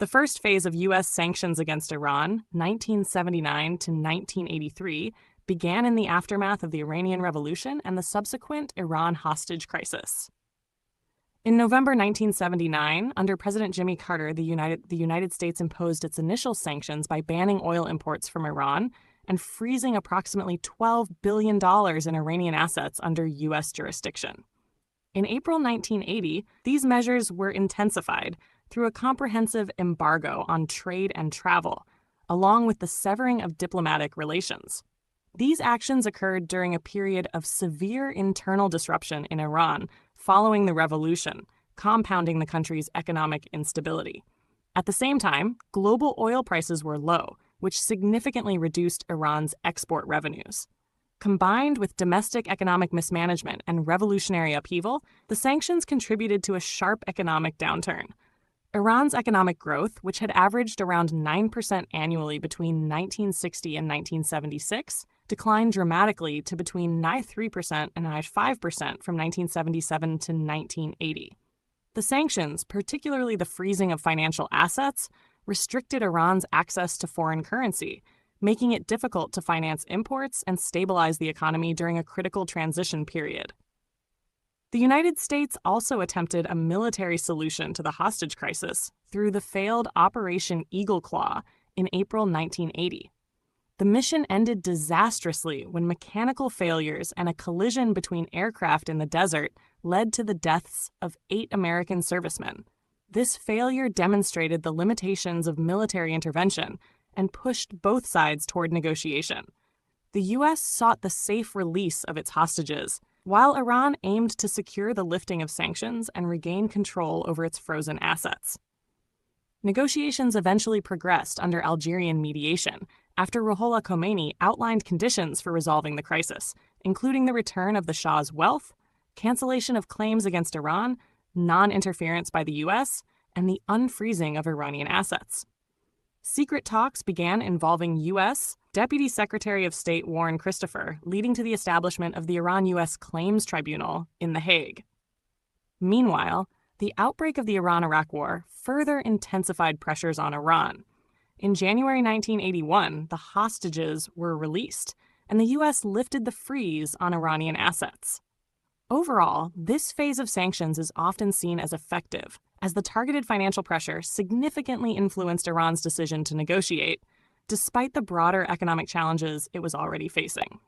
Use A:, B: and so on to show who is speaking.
A: The first phase of U.S. sanctions against Iran, 1979 to 1983, began in the aftermath of the Iranian Revolution and the subsequent Iran hostage crisis. In November 1979, under President Jimmy Carter, the United States imposed its initial sanctions by banning oil imports from Iran and freezing approximately $12 billion in Iranian assets under U.S. jurisdiction. In April 1980, these measures were intensified through a comprehensive embargo on trade and travel, along with the severing of diplomatic relations. These actions occurred during a period of severe internal disruption in Iran following the revolution, compounding the country's economic instability. At the same time, global oil prices were low, which significantly reduced Iran's export revenues. Combined with domestic economic mismanagement and revolutionary upheaval, the sanctions contributed to a sharp economic downturn. Iran's economic growth, which had averaged around 9% annually between 1960 and 1976, declined dramatically to between 3% and 5% from 1977 to 1980. The sanctions, particularly the freezing of financial assets, restricted Iran's access to foreign currency, making it difficult to finance imports and stabilize the economy during a critical transition period. The United States also attempted a military solution to the hostage crisis through the failed Operation Eagle Claw in April 1980. The mission ended disastrously when mechanical failures and a collision between aircraft in the desert led to the deaths of 8 American servicemen. This failure demonstrated the limitations of military intervention and pushed both sides toward negotiation. The U.S. sought the safe release of its hostages, while Iran aimed to secure the lifting of sanctions and regain control over its frozen assets. Negotiations eventually progressed under Algerian mediation after Ruhollah Khomeini outlined conditions for resolving the crisis, including the return of the Shah's wealth, cancellation of claims against Iran, non-interference by the U.S., and the unfreezing of Iranian assets. Secret talks began involving U.S. Deputy Secretary of State Warren Christopher, leading to the establishment of the Iran-U.S. Claims Tribunal in The Hague. Meanwhile, the outbreak of the Iran-Iraq War further intensified pressures on Iran. In January 1981, the hostages were released, and the U.S. lifted the freeze on Iranian assets. Overall, this phase of sanctions is often seen as effective, as the targeted financial pressure significantly influenced Iran's decision to negotiate, despite the broader economic challenges it was already facing.